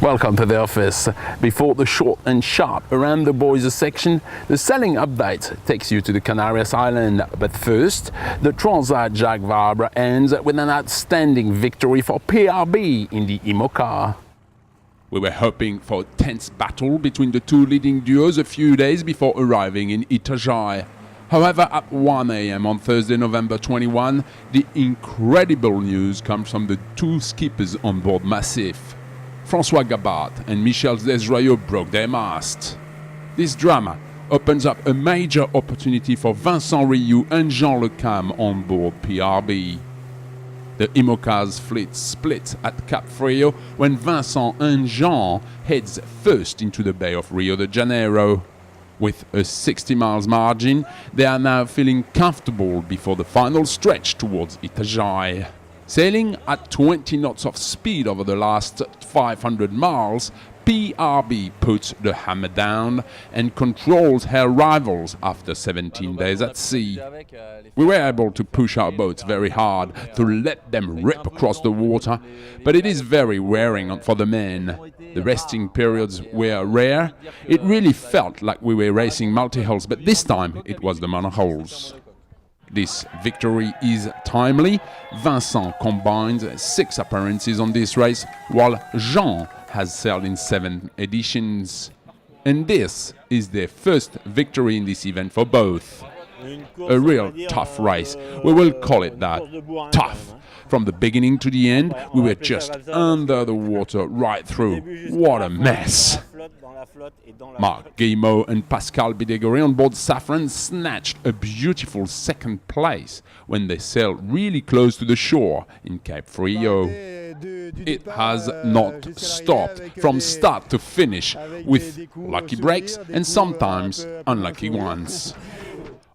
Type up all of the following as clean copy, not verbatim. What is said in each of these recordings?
Welcome to the office. Before the short and sharp around the buoys section, the sailing update takes you to the Canarias Islands. But first, the Transat Jacques Vabre ends with an outstanding victory for PRB in the IMOCA. We were hoping for a tense battle between the two leading duos a few days before arriving in Itajaí. However, at 1 a.m. on Thursday, November 21, the incredible news comes from the two skippers on board Massif. François Gabart and Michel Destremau broke their mast. This drama opens up a major opportunity for Vincent Rioux and Jean Le Cam on board PRB. The IMOCA's fleet split at Cap Frio when Vincent and Jean heads first into the Bay of Rio de Janeiro. With a 60 miles margin, they are now feeling comfortable before the final stretch towards Itajaí. Sailing at 20 knots of speed over the last 500 miles, PRB puts the hammer down and controls her rivals after 17 days at sea. We were able to push our boats very hard to let them rip across the water, but it is very wearing for the men. The resting periods were rare. It really felt like we were racing multi-hulls, but this time it was the monohulls. This victory is timely. Vincent combines 6 appearances on this race, while Jean has sailed in 7 editions. And this is their first victory in this event for both. A real tough race, we will call it that, tough. From the beginning to the end, we were just under the water right through. What a mess! Marc Guillemot and Pascal Bidégory on board Safran snatched a beautiful second place when they sailed really close to the shore in Cape Frio. It has not stopped from start to finish, with lucky breaks and sometimes unlucky ones.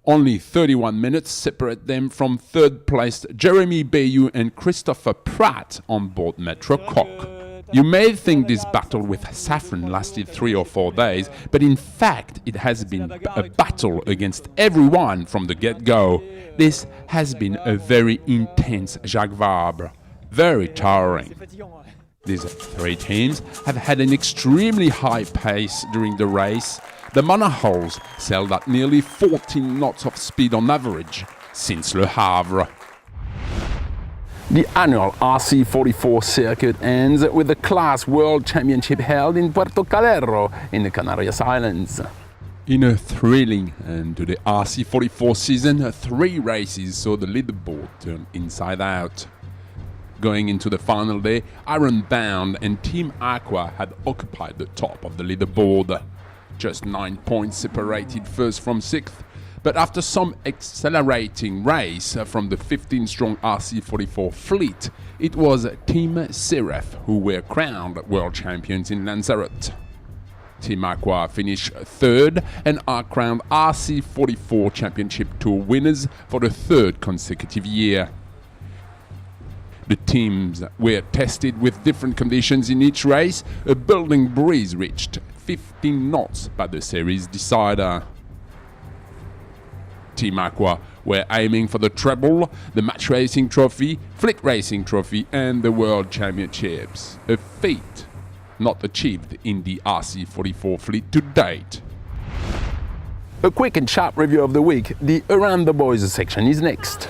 Only 31 minutes separate them from third-placed Jeremy Bayou and Christopher Pratt on board Metro Coq. You may think this battle with Safran lasted 3 or 4 days, but in fact it has been a battle against everyone from the get-go. This has been a very intense Jacques Vabre, very tiring. These 3 teams have had an extremely high pace during the race. The monohulls sailed at nearly 14 knots of speed on average since Le Havre. The annual RC44 circuit ends with the Class World Championship held in Puerto Calero in the Canarias Islands. In a thrilling end to the RC44 season, 3 races saw the leaderboard turn inside out. Going into the final day, Ironbound and Team Aqua had occupied the top of the leaderboard. Just 9 points separated first from 6th, but after some accelerating race from the 15-strong RC44 fleet, it was Team Seref who were crowned world champions in Lanzarote. Team Aqua finished 3rd and are crowned RC44 Championship Tour winners for the 3rd consecutive year. The teams were tested with different conditions in each race. A building breeze reached 15 knots by the series decider. Team Aqua were aiming for the treble, the match racing trophy, fleet racing trophy and the world championships. A feat not achieved in the RC44 fleet to date. A quick and sharp review of the week. The Around the Buoys section is next.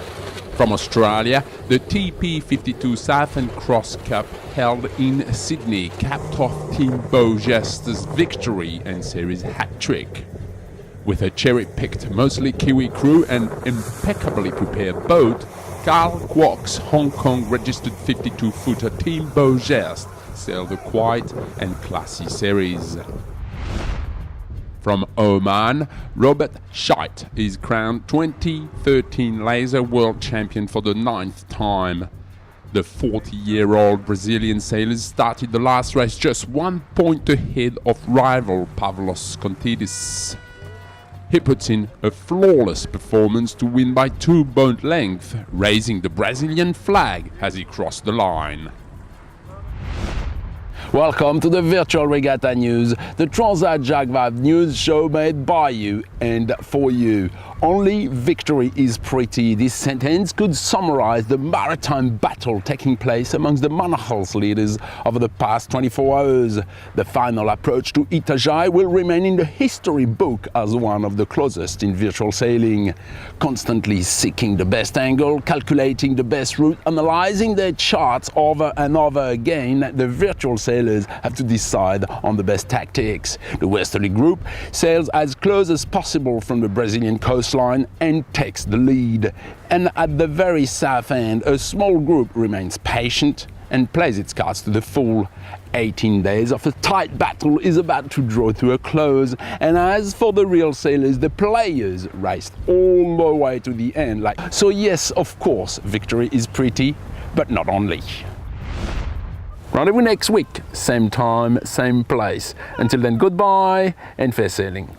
From Australia, the TP52 Southern Cross Cup held in Sydney capped off Team Beaugest's victory and series hat-trick. With a cherry-picked, mostly Kiwi crew and impeccably prepared boat, Carl Kwok's Hong Kong-registered 52-footer Team Beaugest sailed a quiet and classy series. From Oman, Robert Scheidt is crowned 2013 Laser World Champion for the 9th time. The 40-year-old Brazilian sailors started the last race just 1 point ahead of rival Pavlos Contidis. He puts in a flawless performance to win by 2 boat lengths, raising the Brazilian flag as he crossed the line. Welcome to the Virtual Regatta News, the Transat Jacques Vabre news show made by you and for you. Only victory is pretty. This sentence could summarize the maritime battle taking place amongst the monarch's leaders over the past 24 hours. The final approach to Itajaí will remain in the history book as one of the closest in virtual sailing. Constantly seeking the best angle, calculating the best route, analyzing their charts over and over again, the virtual sailors have to decide on the best tactics. The westerly group sails as close as possible from the Brazilian coastline and takes the lead. And at the very south end, a small group remains patient and plays its cards to the full. 18 days of a tight battle is about to draw to a close, and as for the real sailors, the players raced all the way to the end. So yes, of course, victory is pretty, but not only. Rendezvous next week, same time, same place. Until then, goodbye and fair sailing.